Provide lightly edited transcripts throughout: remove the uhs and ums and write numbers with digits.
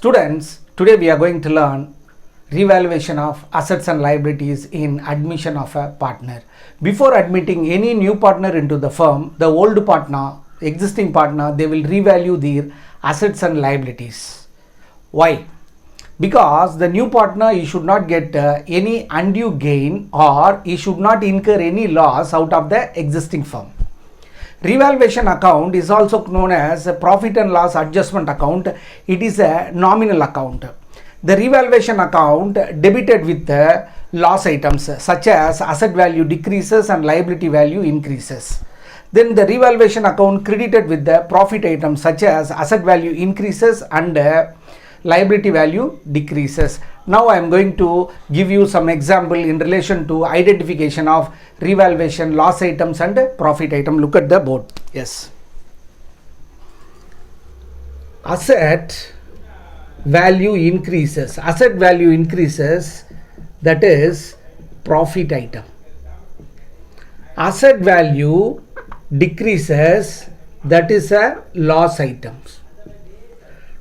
Students, today we are going to learn revaluation of assets and liabilities in admission of a partner. Before admitting any new partner into the firm, the old partner, existing partner, they will revalue their assets and liabilities. Why? Because the new partner, he should not get any undue gain, or he should not incur any loss out of the existing firm. Revaluation account is also known as a profit and loss adjustment account. It is a nominal account. The revaluation account debited with the loss items such as asset value decreases and liability value increases. Then the revaluation account credited with the profit items such as asset value increases and liability value decreases. Now I am going to give you some example in relation to identification of revaluation loss items and profit item. Look at the board. Yes. Asset value increases. Asset value increases, that is profit item. Asset value decreases, that is a loss items.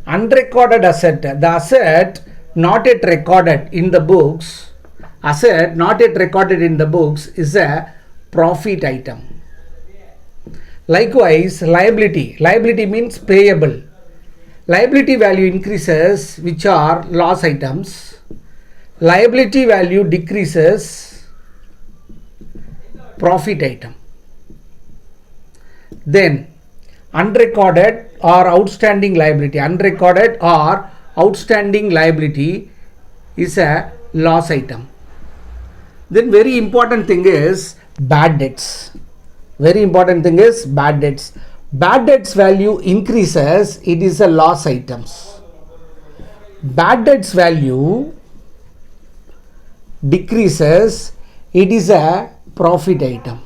Unrecorded asset, the asset not yet recorded in the books, asset not yet recorded in the books is a profit item. Likewise, liability means payable. Liability value increases, which are loss items. Liability value decreases, profit item. Then unrecorded or outstanding liability. Unrecorded or outstanding liability is a loss item. Then very important thing is bad debts. Very important thing is bad debts. Bad debts value increases, it is a loss items. Bad debts value decreases, it is a profit item.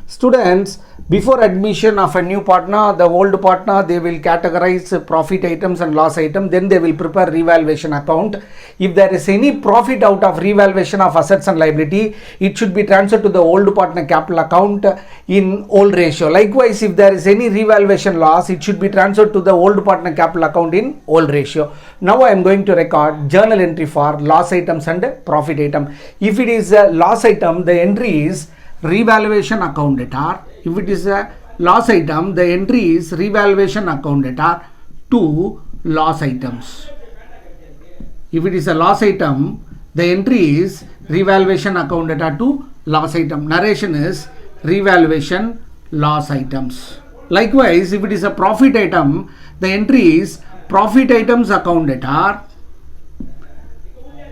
Students, before admission of a new partner, the old partner, they will categorize profit items and loss item. Then they will prepare revaluation account. If there is any profit out of revaluation of assets and liability, it should be transferred to the old partner capital account in old ratio. Likewise, if there is any revaluation loss, it should be transferred to the old partner capital account in old ratio. Now I am going to record journal entry for loss items and profit item. If it is a loss item, the entry is revaluation account data. If it is a loss item, the entry is revaluation account data to loss items. If it is a loss item, the entry is revaluation account data to loss item. Narration is revaluation loss items. Likewise, if it is a profit item, the entry is profit items account data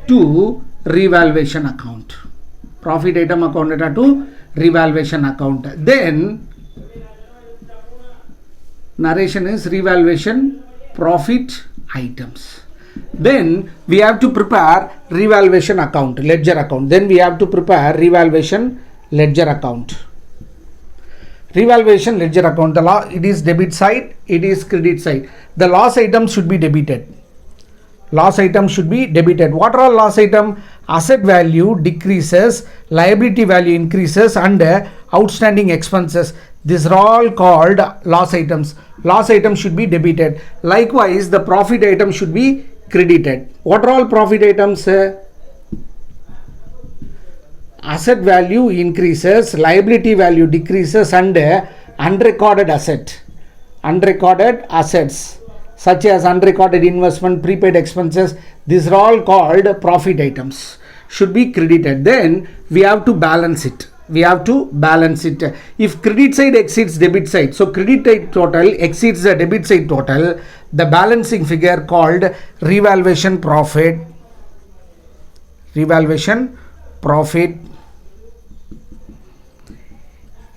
to revaluation account. Profit item account data to revaluation account. Then narration is revaluation profit items. Then we have to prepare revaluation account, ledger account. Then we have to prepare revaluation ledger account. Revaluation ledger account, it is debit side, it is credit side. The loss item should be debited. Loss item should be debited. What are all loss item? Asset value decreases, liability value increases, and outstanding expenses. These are all called loss items. Loss item should be debited. Likewise, the profit item should be credited. What are all profit items? Asset value increases, liability value decreases, and unrecorded asset. Unrecorded assets such as unrecorded investment, prepaid expenses, these are all called profit items, should be credited. Then we have to balance it. If credit side exceeds debit side, so credit side total exceeds the debit side total, the balancing figure called revaluation profit.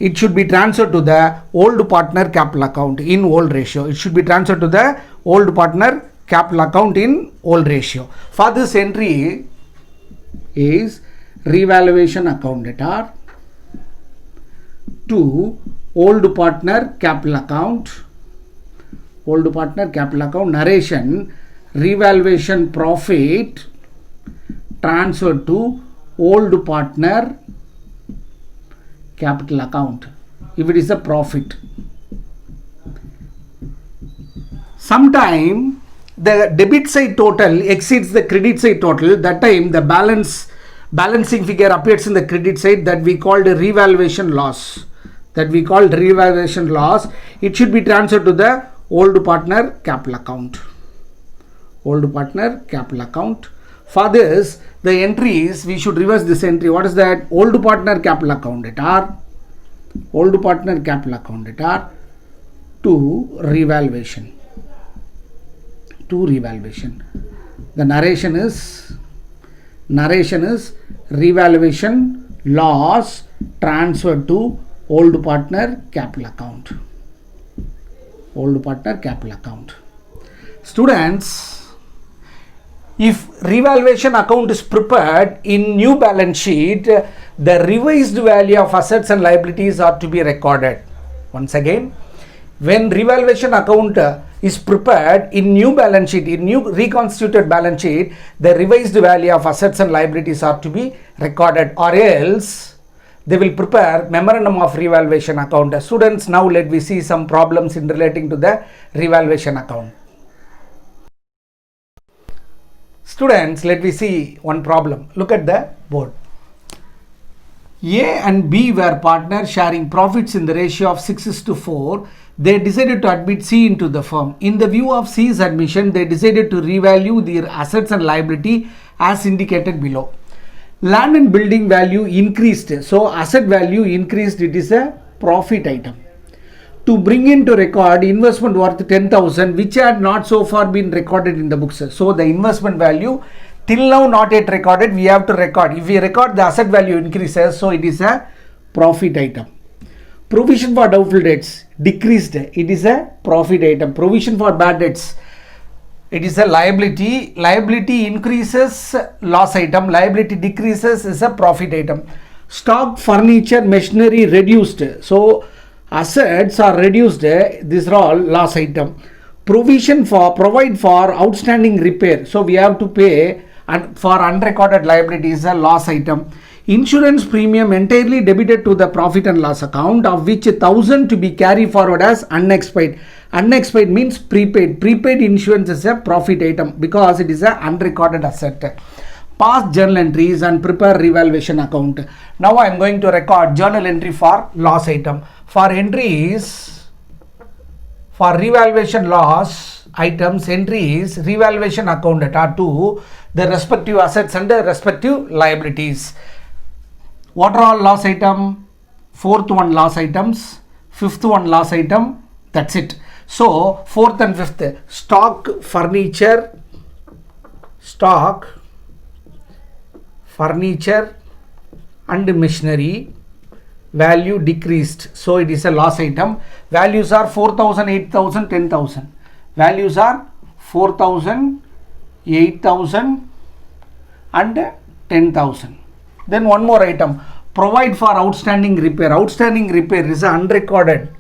It should be transferred to the old partner capital account in old ratio. It should be transferred to the old partner capital account in old ratio. For this entry is revaluation account data to old partner capital account. Old partner capital account. Narration revaluation profit transferred to old partner capital account if it is a profit. Sometime the debit side total exceeds the credit side total, that time the balancing figure appears in the credit side, that we called a revaluation loss. It should be transferred to the old partner capital account. For this, the entries, we should reverse this entry. What is that? Old partner capital account at R, to revaluation. The narration is revaluation loss transferred to old partner capital account. Students, if revaluation account is prepared in new balance sheet, the revised value of assets and liabilities are to be recorded. Once again, when revaluation account is prepared in new balance sheet, in new reconstituted balance sheet, the revised value of assets and liabilities are to be recorded, or else they will prepare memorandum of revaluation account. Students, now let me see some problems in relating to the revaluation account. Students, let me see one problem. Look at the board. A and B were partners sharing profits in the ratio of 6:4. They decided to admit C into the firm. In the view of C's admission, they decided to revalue their assets and liability as indicated below. Land and building value increased. So asset value increased. It is a profit item. To bring into record investment worth 10,000, which had not so far been recorded in the books. So the investment value till now not yet recorded, we have to record. If we record, the asset value increases, so it is a profit item. Provision for doubtful debts decreased. It is a profit item. Provision for bad debts, it is a liability. Liability increases, loss item. Liability decreases, is a profit item. Stock, furniture, machinery reduced. So assets are reduced. These are all loss item. Provide for outstanding repair. So we have to pay for unrecorded liabilities, a loss item. Insurance premium entirely debited to the profit and loss account, of which 1,000 to be carried forward as unexpired. Unexpired means prepaid. Prepaid insurance is a profit item because it is an unrecorded asset. Past journal entries and prepare revaluation account. Now I am going to record journal entry for loss item. For entries for revaluation loss items, entries revaluation account are to the respective assets and the respective liabilities. What are all loss item? Fourth one loss items, fifth one loss item, that's it. So fourth and fifth, stock, furniture and machinery value decreased, so it is a loss item. Values are 4,000, 8,000, 10,000. Values are 4,000, 8,000 and 10,000. Then one more item, provide for outstanding repair. Outstanding repair is unrecorded.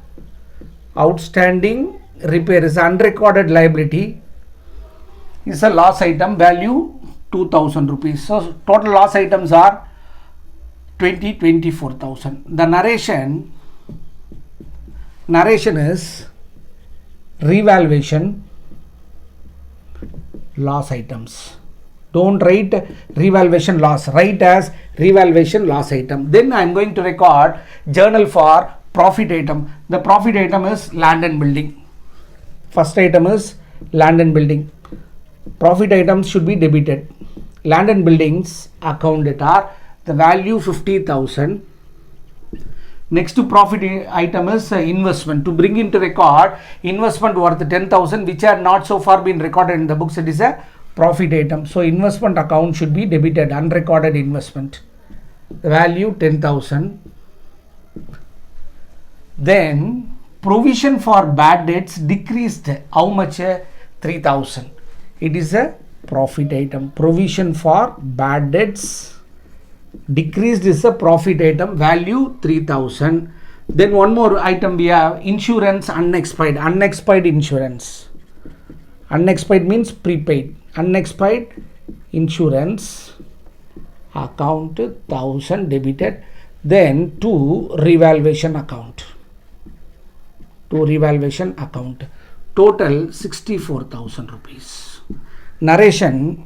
Outstanding repair is unrecorded liability, is a loss item, value 2,000 rupees. So total loss items are 24,000. The narration is revaluation loss items. Don't write revaluation loss, write as revaluation loss item. Then I am going to record journal for profit item. The profit item is land and building. First item is land and building. Profit items should be debited. Land and buildings accounted are the value 50,000. Next to profit item is investment. To bring into record investment worth 10,000, which had not so far been recorded in the books, it is a profit item. So investment account should be debited, unrecorded investment. The value 10,000. Then provision for bad debts decreased. How much? 3,000. It is a profit item. Provision for bad debts decreased is a profit item, value 3,000. Then one more item we have, insurance unexpired. Unexpired insurance. Unexpired means prepaid. Unexpired insurance account 1,000 debited. Then to revaluation account. total 64,000 rupees. Narration,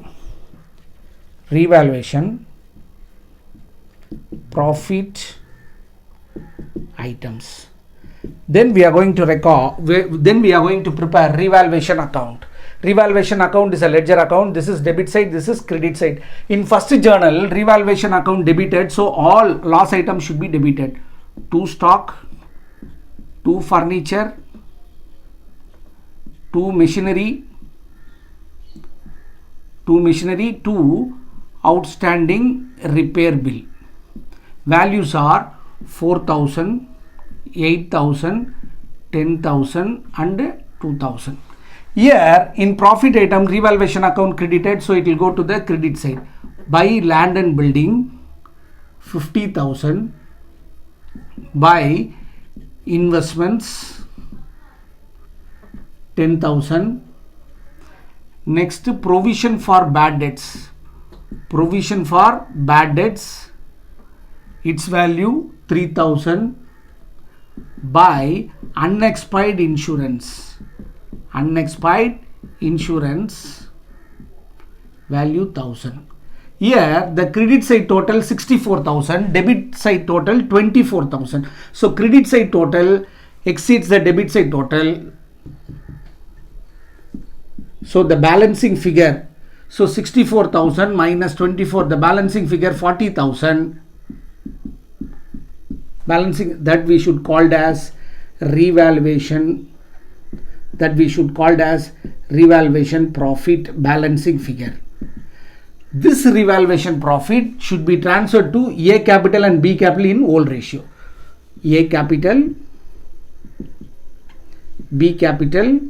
revaluation, profit items. Then we are going to prepare revaluation account. Revaluation account is a ledger account. This is debit side, this is credit side. In first journal, revaluation account debited, so all loss items should be debited. 2 stock, 2 furniture, 2 machinery, 2 outstanding repair bill. Values are 4,000, 8,000, 10,000 and 2,000. Here in profit item, revaluation account credited, so it will go to the credit side. Buy land and building 50,000, buy investments 10,000. Next, provision for bad debts. Provision for bad debts, its value 3,000. Buy unexpired insurance. Unexpired insurance value 1,000. Here the credit side total 64,000, debit side total 24,000. So credit side total exceeds the debit side total. So the balancing figure, so 64,000 minus 24, the balancing figure 40,000. Balancing that we should called as revaluation. That we should called as revaluation profit balancing figure. This revaluation profit should be transferred to A capital and B capital in old ratio. A capital, B capital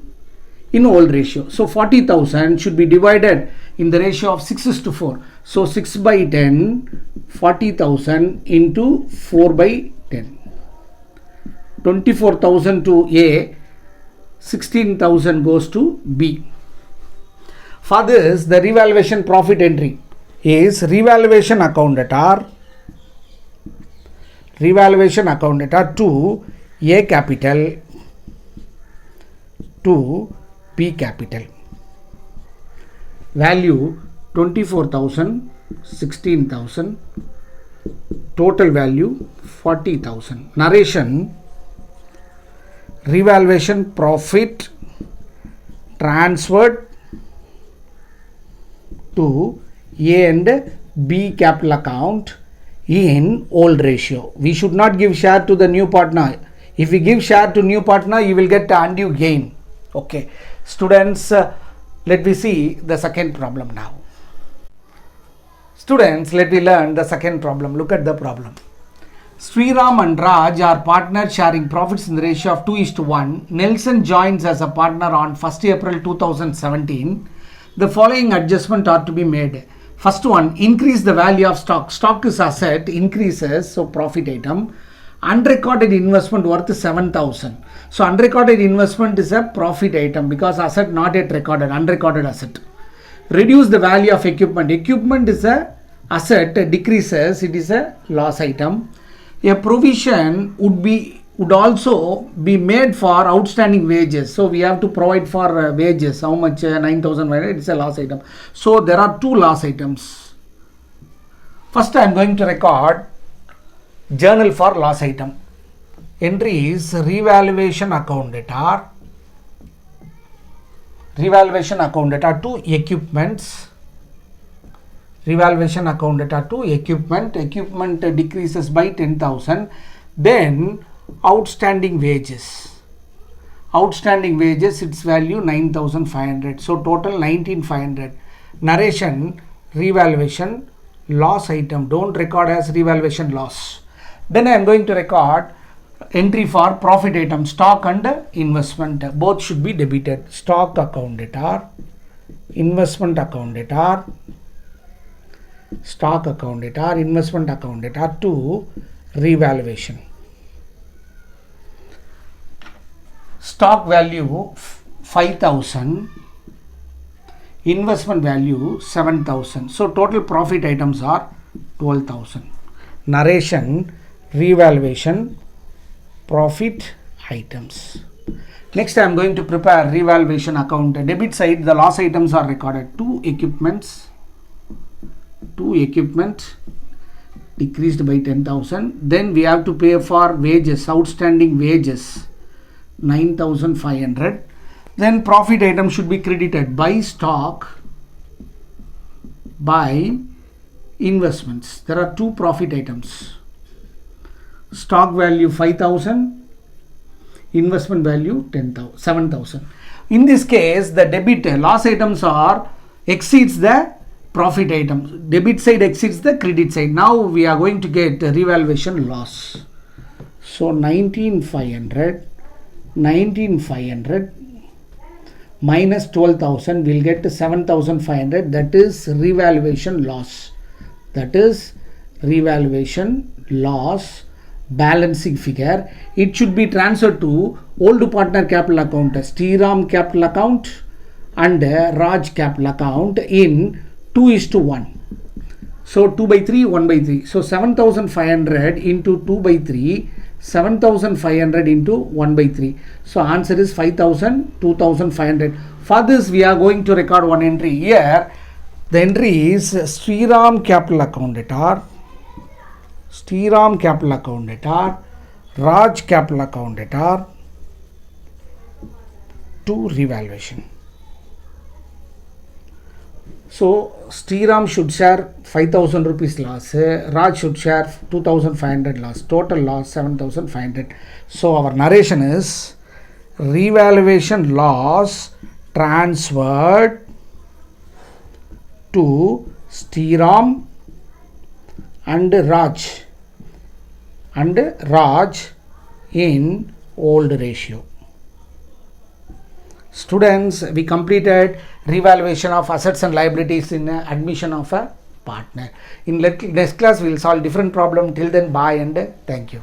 in old ratio. So 40,000 should be divided in the ratio of 6:4. So 6/10, 40,000 into 4/10. 24,000 to A, 16,000 goes to B. For this, the revaluation profit entry is revaluation account debtor to A capital to B capital. Value 24,000, 16,000. Total value 40,000. Narration, revaluation profit transferred to A and B capital account in old ratio. We should not give share to the new partner. If we give share to new partner, you will get undue gain. Okay, students, let me see the second problem now. Students, let me learn the second problem. Look at the problem. Sriram and Raj are partners sharing profits in the ratio of 2:1. Nelson joins as a partner on 1st April 2017. The following adjustment are to be made. First one, increase the value of stock. Stock is asset, increases, so profit item. Unrecorded investment worth 7,000. So unrecorded investment is a profit item because asset not yet recorded, unrecorded asset. Reduce the value of equipment. Equipment is a asset, decreases, it is a loss item. A provision would also be made for outstanding wages. So we have to provide for wages. How much? 9,500. It's a loss item. So there are two loss items. First, I am going to record journal for loss item. Entry is revaluation account debtor. Revaluation account debtor to equipments. Revaluation account debtor to equipment. Equipment decreases by 10,000. Then outstanding wages. Outstanding wages, its value 9,500. So total 19,500. Narration, revaluation, loss item. Don't record as revaluation loss. Then I am going to record entry for profit item, stock and investment. Both should be debited. Stock account debtor, investment account debtor, stock account debtor, investment account debtor to revaluation. Stock value 5,000, investment value 7,000. So total profit items are 12,000. Narration, revaluation, profit items. Next, I am going to prepare revaluation account. Debit side, the loss items are recorded. Two equipment decreased by 10,000. Then we have to pay for wages, outstanding wages, 9,500. Then profit item should be credited by stock, by investments. There are two profit items. Stock value 5,000, investment value 7,000. In this case, the debit loss items are exceeds the profit items. Debit side exceeds the credit side. Now we are going to get a revaluation loss. So 19,500 minus 12,000 will get 7,500. That is revaluation loss. That is revaluation loss. Balancing figure. It should be transferred to old partner capital account, Sriram capital account and Raj capital account in 2:1. So 2/3, 1/3. So 7,500 into 2/3, 7,500 into 1/3. So answer is 5,000, 2,500. For this we are going to record one entry here. The entry is Sriram capital account debtor, Sriram capital account debtor, Raj capital account debtor to revaluation. So Sriram should share 5,000 rupees loss, Raj should share 2,500 loss, total loss 7,500. So our narration is revaluation loss transferred to Sriram and Raj in old ratio. Students, we completed revaluation of assets and liabilities in admission of a partner. In next class we will solve different problem. Till then, bye and thank you.